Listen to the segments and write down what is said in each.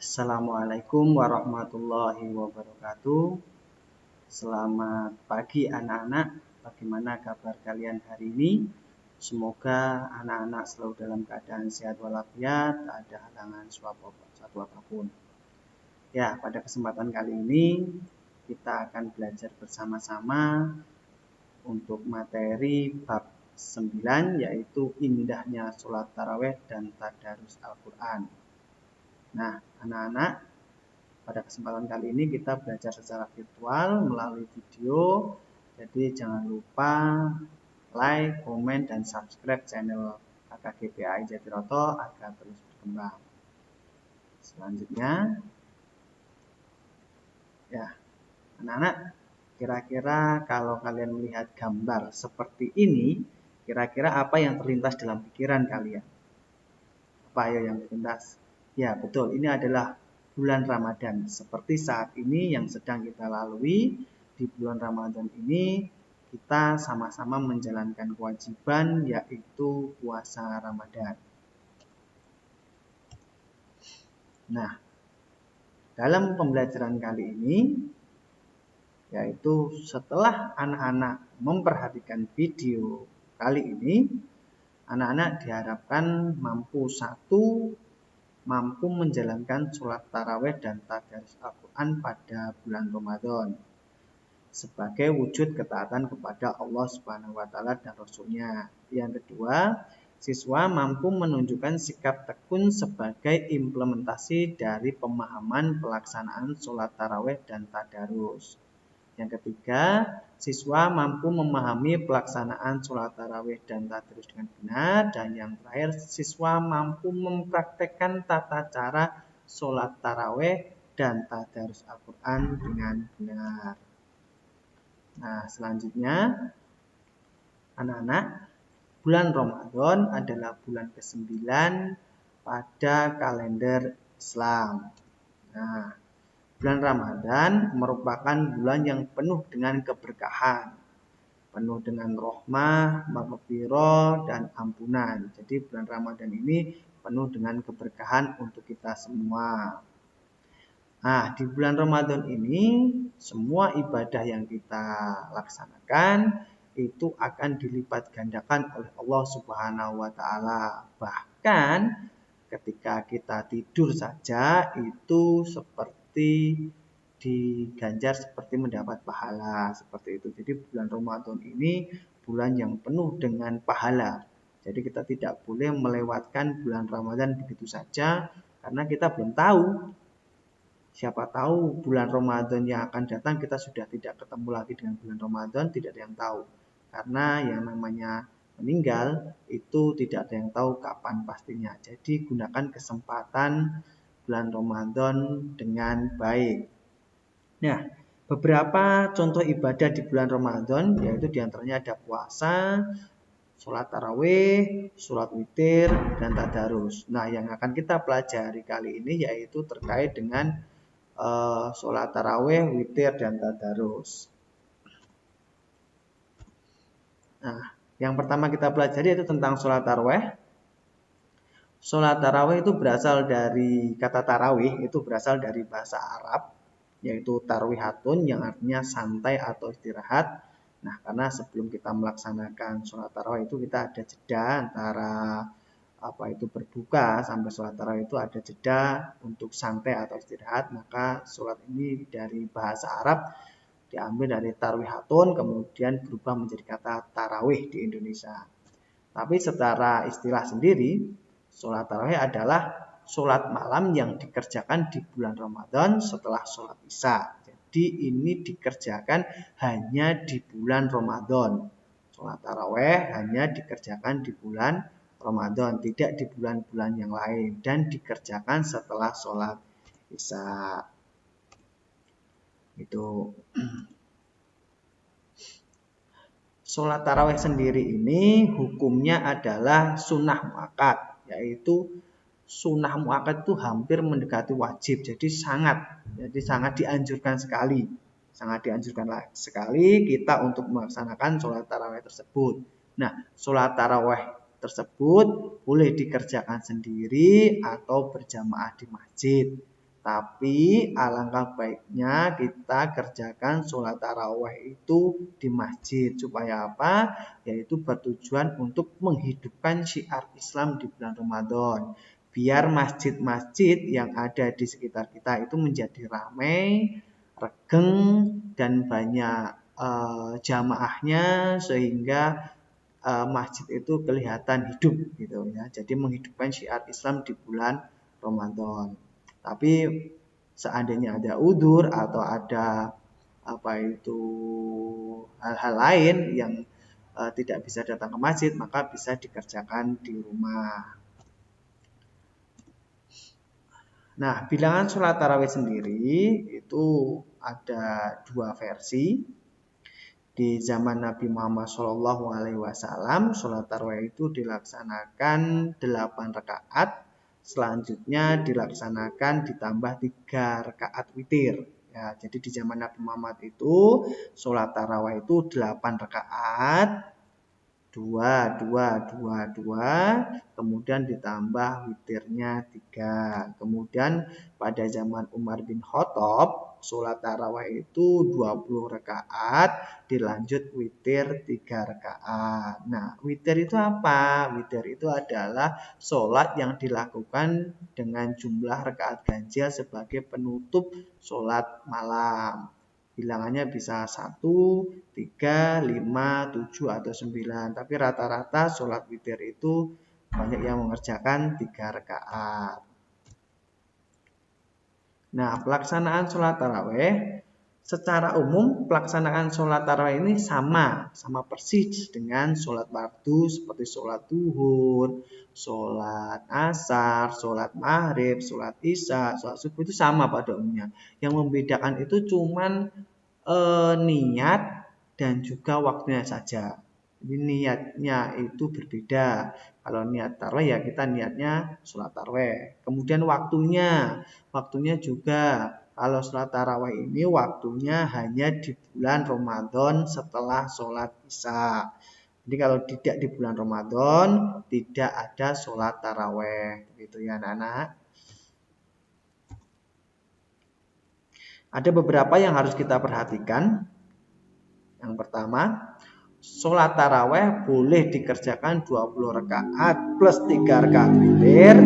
Assalamualaikum warahmatullahi wabarakatuh. Selamat pagi anak-anak. Bagaimana kabar kalian hari ini? Semoga anak-anak selalu dalam keadaan sehat walafiat, tak ada halangan suatu apapun. Ya, pada kesempatan kali ini kita akan belajar bersama-sama untuk materi bab 9, yaitu indahnya sholat taraweh dan tadarus Al-Quran. Nah, anak-anak, pada kesempatan kali ini kita belajar secara virtual melalui video. Jadi jangan lupa like, komen, dan subscribe channel KKGPAI Jatiroto agar terus berkembang. Selanjutnya, ya, anak-anak, kira-kira kalau kalian melihat gambar seperti ini, kira-kira apa yang terlintas dalam pikiran kalian? Apa yang terlintas? Ya, betul. Ini adalah bulan Ramadan. Seperti saat ini yang sedang kita lalui, di bulan Ramadan ini kita sama-sama menjalankan kewajiban, yaitu puasa Ramadan. Nah, dalam pembelajaran kali ini, yaitu setelah anak-anak memperhatikan video kali ini, anak-anak diharapkan mampu menjalankan sholat taraweh dan tadarus Al-Quran pada bulan Ramadan sebagai wujud ketaatan kepada Allah Subhanahu wa taala dan Rasul-Nya. Yang kedua, siswa mampu menunjukkan sikap tekun sebagai implementasi dari pemahaman pelaksanaan sholat taraweh dan tadarus. Yang ketiga, siswa mampu memahami pelaksanaan sholat tarawih dan tadarus dengan benar. Dan yang terakhir, siswa mampu mempraktekkan tata cara sholat tarawih dan tadarus Al-Quran dengan benar. Nah, selanjutnya, anak-anak, bulan Ramadan adalah bulan ke-9 pada kalender Islam. Nah, bulan Ramadan merupakan bulan yang penuh dengan keberkahan, penuh dengan rahmah, maghfirah, dan ampunan. Jadi bulan Ramadan ini penuh dengan keberkahan untuk kita semua. Nah, di bulan Ramadan ini semua ibadah yang kita laksanakan itu akan dilipat gandakan oleh Allah Subhanahu wa taala. Bahkan ketika kita tidur saja itu seperti diganjar seperti mendapat pahala seperti itu. Jadi bulan Ramadan ini bulan yang penuh dengan pahala. Jadi kita tidak boleh melewatkan bulan Ramadan begitu saja karena kita belum tahu. Siapa tahu bulan Ramadan yang akan datang kita sudah tidak ketemu lagi dengan bulan Ramadan, tidak ada yang tahu. Karena yang namanya meninggal itu tidak ada yang tahu kapan pastinya. Jadi gunakan kesempatan bulan Ramadan dengan baik. Nah, beberapa contoh ibadah di bulan Ramadan yaitu diantaranya ada puasa, sholat tarawih, sholat witir, dan tadarus. Nah, yang akan kita pelajari kali ini yaitu terkait dengan sholat tarawih, witir, dan tadarus. Nah, yang pertama kita pelajari itu tentang sholat tarawih. Sholat tarawih itu berasal dari kata tarawih, itu berasal dari bahasa Arab, yaitu tarwihatun yang artinya santai atau istirahat. Nah, karena sebelum kita melaksanakan sholat tarawih itu kita ada jeda antara berbuka sampai sholat tarawih itu ada jeda untuk santai atau istirahat. Maka sholat ini dari bahasa Arab diambil dari tarwihatun kemudian berubah menjadi kata tarawih di Indonesia. Tapi secara istilah sendiri, sholat tarawih adalah sholat malam yang dikerjakan di bulan Ramadan setelah sholat Isya. Jadi ini dikerjakan hanya di bulan Ramadan. Sholat tarawih hanya dikerjakan di bulan Ramadan, tidak di bulan-bulan yang lain, dan dikerjakan setelah sholat Isya. Itu. Sholat tarawih sendiri ini hukumnya adalah sunnah muakkad, yaitu sunnah muakkad itu hampir mendekati wajib, jadi sangat dianjurkan sekali. Sangat dianjurkan sekali kita untuk melaksanakan sholat tarawih tersebut. Nah, sholat tarawih tersebut boleh dikerjakan sendiri atau berjamaah di masjid. Tapi alangkah baiknya kita kerjakan sholat taraweh itu di masjid. Supaya apa? Yaitu bertujuan untuk menghidupkan syiar Islam di bulan Ramadan. Biar masjid-masjid yang ada di sekitar kita itu menjadi ramai, regeng, dan banyak jamaahnya sehingga masjid itu kelihatan hidup gitu ya. Jadi menghidupkan syiar Islam di bulan Ramadan. Tapi seandainya ada udzur atau ada apa itu hal-hal lain yang tidak bisa datang ke masjid, maka bisa dikerjakan di rumah. Nah, bilangan sholat tarawih sendiri itu ada dua versi. Di zaman Nabi Muhammad SAW, sholat tarawih itu dilaksanakan 8 rakaat. Selanjutnya dilaksanakan ditambah 3 rakaat witir. Ya, jadi di zaman Nabi Muhammad itu sholat tarawih itu 8 rakaat, 2, kemudian ditambah witirnya 3. Kemudian pada zaman Umar bin Khattab, sholat tarawih itu 20 rakaat, dilanjut witir 3 rakaat. Nah, witir itu apa? Witir itu adalah sholat yang dilakukan dengan jumlah rakaat ganjil sebagai penutup sholat malam. Bilangannya bisa 1, 3, 5, 7, atau 9. Tapi rata-rata sholat witir itu banyak yang mengerjakan 3 rakaat. Nah, pelaksanaan sholat tarawih secara umum pelaksanaan sholat tarawih ini sama persis dengan sholat fardu seperti sholat duhur, sholat asar, sholat maghrib, sholat isya, sholat subuh itu sama pada umumnya. Yang membedakan itu cuman niat dan juga waktunya saja. Jadi niatnya itu berbeda. Kalau niat tarawih ya kita niatnya sholat tarawih. Kemudian waktunya juga kalau sholat tarawih ini waktunya hanya di bulan Ramadan setelah sholat isya. Jadi kalau tidak di bulan Ramadan tidak ada sholat tarawih. Begitu ya anak-anak. Ada beberapa yang harus kita perhatikan. Yang pertama, sholat taraweh boleh dikerjakan 20 rakaat plus 3 rakaat witir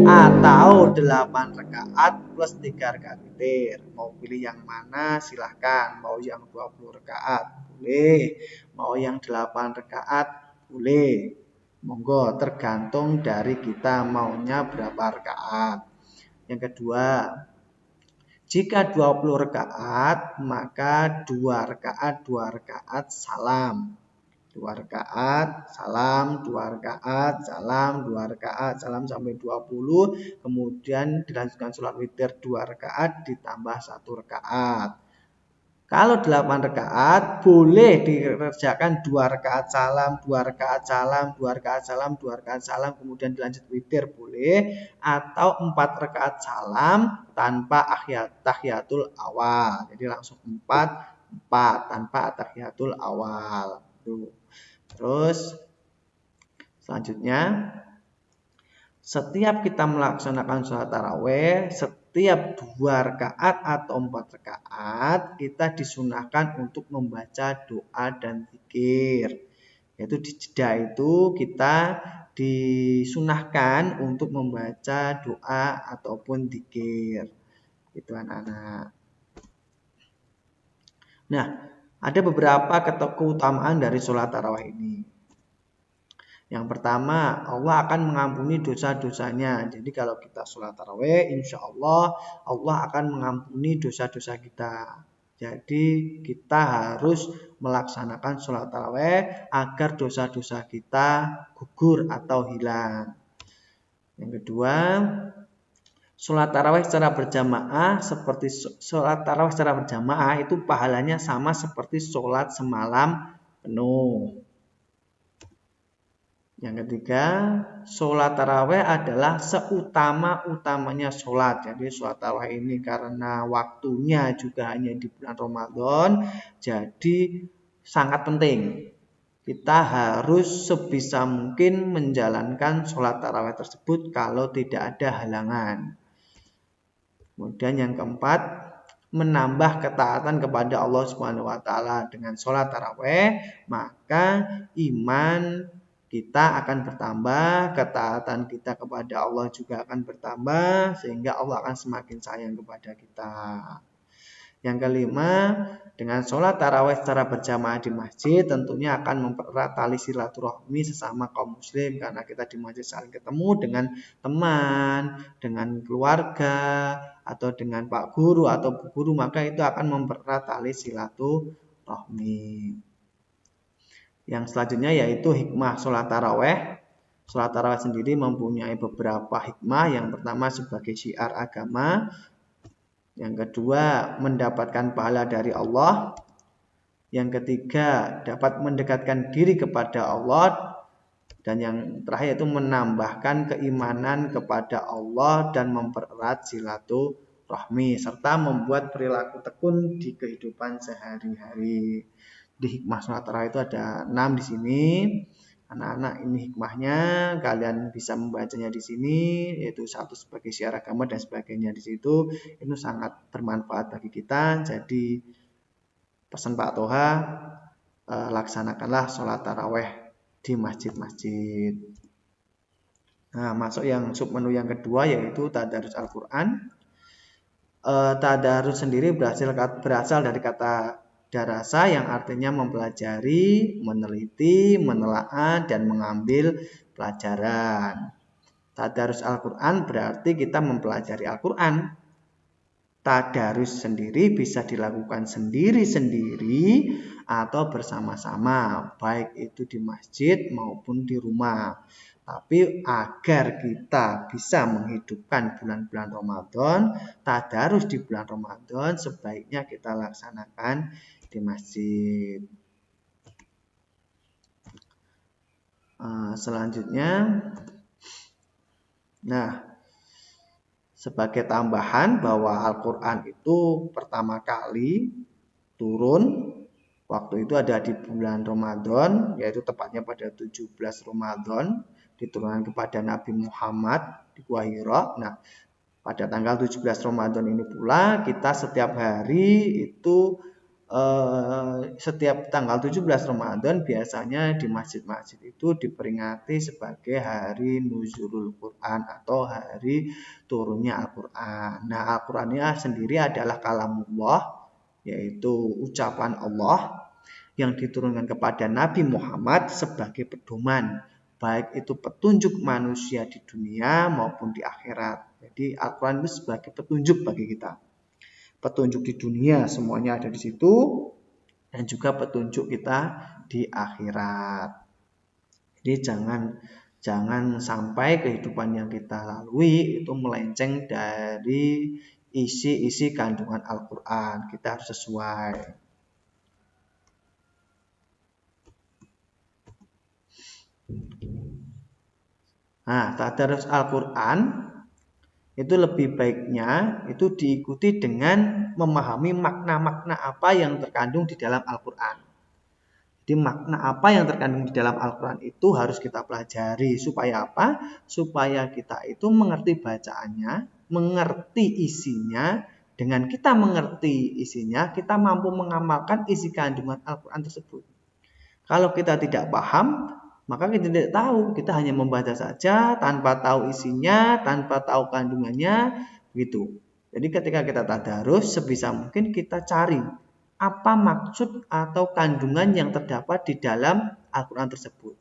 atau 8 rakaat plus 3 rakaat witir. Mau pilih yang mana silahkan. Mau yang 20 rakaat boleh, mau yang 8 rakaat boleh. Monggo, tergantung dari kita maunya berapa rakaat. Yang kedua, jika 20 rakaat, maka 2 rakaat salam. 2 rakaat salam, 2 rakaat salam, 2 rakaat salam sampai 20. Kemudian dilanjutkan sholat witir 2 rakaat ditambah 1 rakaat. Kalau 8 rakaat boleh dikerjakan 2 rakaat salam, 2 rakaat salam, 2 rakaat salam, 2 rakaat salam, kemudian dilanjut witir boleh, atau 4 rakaat salam tanpa tahiyatul awal. Jadi langsung 4 tanpa tahiyatul awal. Terus selanjutnya setiap kita melaksanakan sholat taraweh, setiap 2 rakaat atau 4 rakaat, kita disunahkan untuk membaca doa dan zikir. Yaitu di jeda itu kita disunahkan untuk membaca doa ataupun zikir. Itu anak-anak. Nah, ada beberapa keutamaan dari sholat tarawih ini. Yang pertama, Allah akan mengampuni dosa-dosanya. Jadi kalau kita sholat tarawih, insya Allah akan mengampuni dosa-dosa kita. Jadi kita harus melaksanakan sholat tarawih agar dosa-dosa kita gugur atau hilang. Yang kedua, sholat tarawih secara berjamaah itu pahalanya sama seperti sholat semalam penuh. Yang ketiga, sholat tarawih adalah seutama-utamanya sholat. Jadi sholat tarawih ini karena waktunya juga hanya di bulan Ramadan, jadi sangat penting. Kita harus sebisa mungkin menjalankan sholat tarawih tersebut kalau tidak ada halangan. Kemudian yang keempat, menambah ketaatan kepada Allah Subhanahu wa taala dengan sholat tarawih, maka iman kita akan bertambah, ketaatan kita kepada Allah juga akan bertambah, sehingga Allah akan semakin sayang kepada kita. Yang kelima, dengan sholat tarawih secara berjamaah di masjid tentunya akan mempererat tali silaturahmi sesama kaum muslim, karena kita di masjid saling ketemu dengan teman, dengan keluarga, atau dengan pak guru atau bu guru, maka itu akan mempererat tali silaturahmi. Yang selanjutnya yaitu hikmah sholat tarawih. Sholat tarawih sendiri mempunyai beberapa hikmah. Yang pertama sebagai syiar agama. Yang kedua mendapatkan pahala dari Allah. Yang ketiga dapat mendekatkan diri kepada Allah. Dan yang terakhir itu menambahkan keimanan kepada Allah dan mempererat silaturahmi serta membuat perilaku tekun di kehidupan sehari-hari. Di hikmah sholat tarawih itu ada 6 di sini. Anak-anak, ini hikmahnya, kalian bisa membacanya di sini, yaitu satu sebagai syiar agama dan sebagainya di situ. Itu sangat bermanfaat bagi kita. Jadi pesan Pak Toha, laksanakanlah sholat tarawih di masjid-masjid. Nah, masuk yang submenu yang kedua yaitu tadarus Al-Quran. Tadarus sendiri berasal dari kata darasa yang artinya mempelajari, meneliti, menelaah, dan mengambil pelajaran. Tadarus Al-Quran berarti kita mempelajari Al-Quran. Tadarus sendiri bisa dilakukan sendiri-sendiri atau bersama-sama, baik itu di masjid maupun di rumah. Tapi agar kita bisa menghidupkan bulan-bulan Ramadan, tadarus di bulan Ramadan sebaiknya kita laksanakan di masjid. Selanjutnya, sebagai tambahan bahwa Al-Quran itu pertama kali turun waktu itu ada di bulan Ramadan, yaitu tepatnya pada 17 Ramadan, diturunkan kepada Nabi Muhammad di Gua Hira. Nah, pada tanggal 17 Ramadan ini pula kita setiap hari itu setiap tanggal 17 Ramadan biasanya di masjid-masjid itu diperingati sebagai hari nuzulul Quran atau hari turunnya Al-Quran. Nah, Al-Qurannya sendiri adalah kalamullah, yaitu ucapan Allah yang diturunkan kepada Nabi Muhammad sebagai pedoman, baik itu petunjuk manusia di dunia maupun di akhirat. Jadi Al-Quran itu sebagai petunjuk bagi kita. Petunjuk di dunia semuanya ada di situ, dan juga petunjuk kita di akhirat. Jadi jangan sampai kehidupan yang kita lalui itu melenceng dari isi-isi kandungan Al-Quran. Kita harus sesuai. Nah, tadarus Al-Quran itu lebih baiknya itu diikuti dengan memahami makna-makna apa yang terkandung di dalam Al-Quran. Jadi makna apa yang terkandung di dalam Al-Quran itu harus kita pelajari. Supaya apa? Supaya kita itu mengerti bacaannya, mengerti isinya. Dengan kita mengerti isinya, kita mampu mengamalkan isi kandungan Al-Quran tersebut. Kalau kita tidak paham, maka kita tidak tahu. Kita hanya membaca saja tanpa tahu isinya, tanpa tahu kandungannya, gitu. Jadi ketika kita tadarus, sebisa mungkin kita cari apa maksud atau kandungan yang terdapat di dalam Al-Quran tersebut.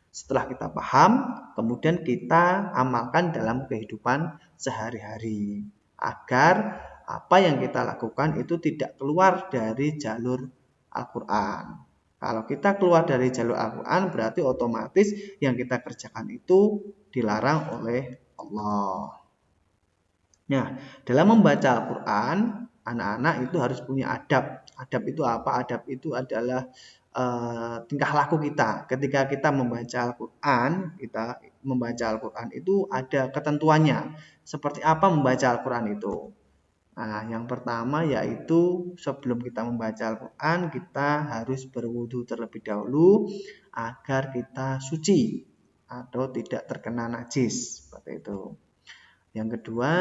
Setelah kita paham, kemudian kita amalkan dalam kehidupan sehari-hari. Agar apa yang kita lakukan itu tidak keluar dari jalur Al-Quran. Kalau kita keluar dari jalur Al-Quran, berarti otomatis yang kita kerjakan itu dilarang oleh Allah. Nah, dalam membaca Al-Quran, anak-anak itu harus punya adab. Adab itu apa? Adab itu adalah tingkah laku kita. Ketika kita membaca Al-Quran, itu ada ketentuannya. Seperti apa membaca Al-Quran itu? Nah, yang pertama yaitu sebelum kita membaca Al-Quran, kita harus berwudu terlebih dahulu agar kita suci atau tidak terkena najis. Seperti itu. Yang kedua,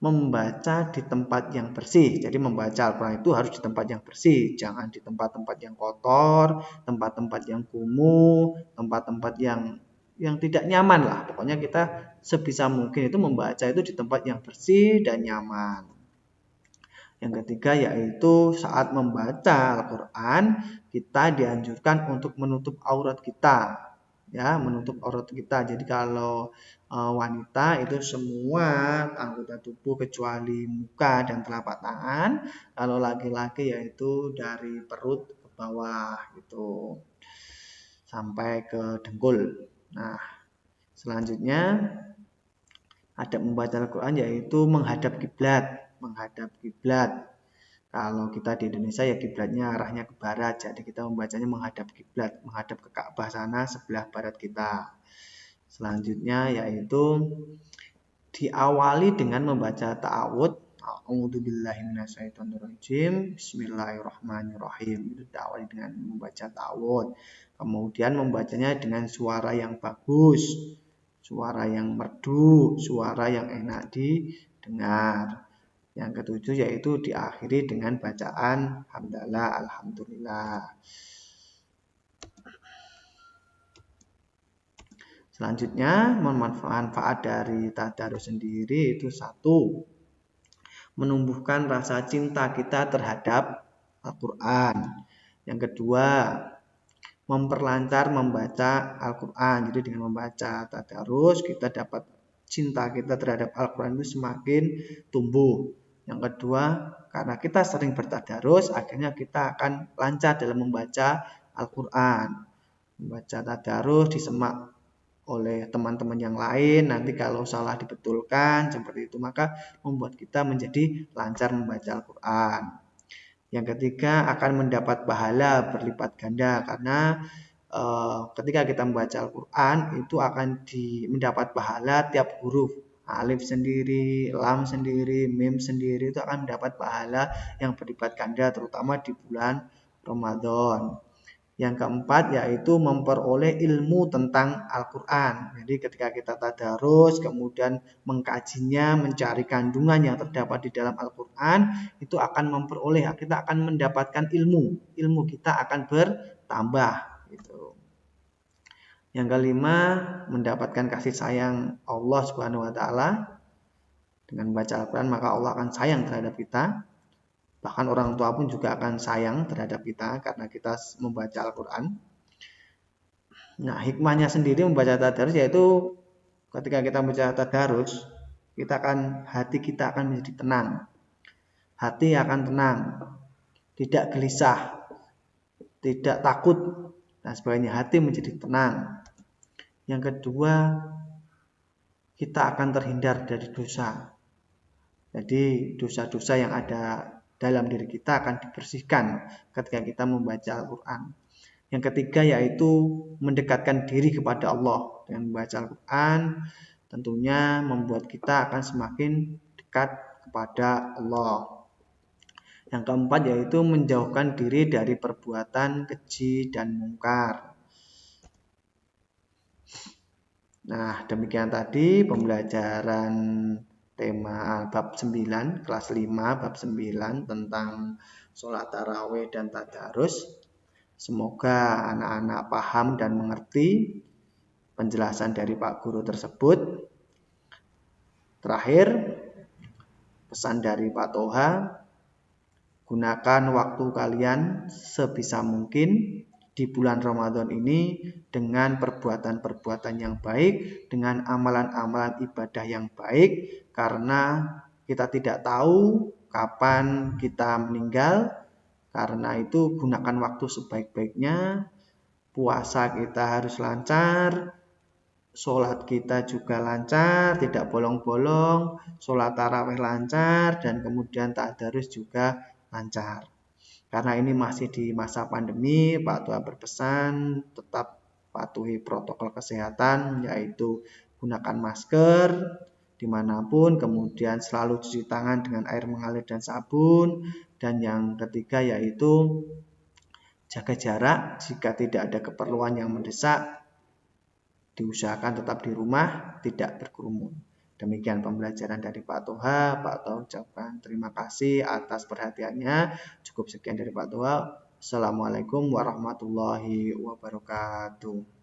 membaca di tempat yang bersih. Jadi membaca Al-Quran itu harus di tempat yang bersih, jangan di tempat-tempat yang kotor, tempat-tempat yang kumuh, tempat-tempat yang tidak nyaman lah. Pokoknya kita sebisa mungkin itu membaca itu di tempat yang bersih dan nyaman. Yang ketiga yaitu saat membaca Al-Quran kita dianjurkan untuk menutup aurat kita, ya, menutup aurat kita. Jadi kalau wanita itu semua anggota tubuh kecuali muka dan telapak tangan. Kalau laki-laki yaitu dari perut ke bawah gitu sampai ke dengkul. Nah, selanjutnya adab membaca Al-Quran yaitu menghadap kiblat, menghadap kiblat. Kalau kita di Indonesia ya kiblatnya arahnya ke barat, jadi kita membacanya menghadap kiblat, menghadap ke Ka'bah sana sebelah barat kita. Selanjutnya yaitu diawali dengan membaca ta'awud. A'udzubillahiminasyaitonirrajim. Bismillahirrahmanirrahim. Itu diawali dengan membaca ta'awud. Kemudian membacanya dengan suara yang bagus, suara yang merdu, suara yang enak didengar. Yang ketujuh yaitu diakhiri dengan bacaan hamdalah, alhamdulillah. Selanjutnya, manfaat dari tadarus sendiri itu satu, menumbuhkan rasa cinta kita terhadap Al-Quran. Yang kedua, memperlancar membaca Al-Quran. Jadi dengan membaca tadarus kita dapat cinta kita terhadap Al-Quran itu semakin tumbuh. Yang kedua, karena kita sering bertadarus, akhirnya kita akan lancar dalam membaca Al-Quran. Membaca tadarus disemak oleh teman-teman yang lain, nanti kalau salah dibetulkan seperti itu, maka membuat kita menjadi lancar membaca Al-Quran. Yang ketiga, akan mendapat pahala berlipat ganda karena ketika kita membaca Al-Quran itu akan mendapat pahala tiap huruf. Alif sendiri, lam sendiri, mim sendiri itu akan mendapat pahala yang berlipat ganda terutama di bulan Ramadan. Yang keempat yaitu memperoleh ilmu tentang Al-Quran. Jadi ketika kita tadarus kemudian mengkajinya, mencari kandungan yang terdapat di dalam Al-Quran, itu akan memperoleh, kita akan mendapatkan ilmu. Ilmu kita akan bertambah. Gitu. Yang kelima, mendapatkan kasih sayang Allah Subhanahu wa taala. Dengan membaca Al-Quran maka Allah akan sayang terhadap kita. Bahkan orang tua pun juga akan sayang terhadap kita karena kita membaca Al-Quran. Nah, hikmahnya sendiri membaca tadarus yaitu ketika kita membaca tadarus, hati kita akan menjadi tenang. Hati akan tenang, tidak gelisah, tidak takut dan sebagainya. Hati menjadi tenang. Yang kedua, kita akan terhindar dari dosa. Jadi dosa-dosa yang ada dalam diri kita akan dibersihkan ketika kita membaca Al-Quran. Yang ketiga yaitu mendekatkan diri kepada Allah. Dengan membaca Al-Quran tentunya membuat kita akan semakin dekat kepada Allah. Yang keempat yaitu menjauhkan diri dari perbuatan keji dan mungkar. Nah, demikian tadi pembelajaran tema bab 9, kelas 5, bab 9 tentang sholat tarawih dan tadarus. Semoga anak-anak paham dan mengerti penjelasan dari Pak Guru tersebut. Terakhir, pesan dari Pak Toha, gunakan waktu kalian sebisa mungkin di bulan Ramadan ini dengan perbuatan-perbuatan yang baik, dengan amalan-amalan ibadah yang baik, karena kita tidak tahu kapan kita meninggal. Karena itu gunakan waktu sebaik-baiknya, puasa kita harus lancar, sholat kita juga lancar, tidak bolong-bolong, sholat tarawih lancar, dan kemudian tadarus juga lancar. Karena ini masih di masa pandemi, Pak Tua berpesan tetap patuhi protokol kesehatan, yaitu gunakan masker dimanapun, kemudian selalu cuci tangan dengan air mengalir dan sabun, dan yang ketiga yaitu jaga jarak. Jika tidak ada keperluan yang mendesak, diusahakan tetap di rumah, tidak berkerumun. Demikian pembelajaran dari Pak Toha. Pak Toha ucapkan terima kasih atas perhatiannya. Cukup sekian dari Pak Toha. Assalamualaikum warahmatullahi wabarakatuh.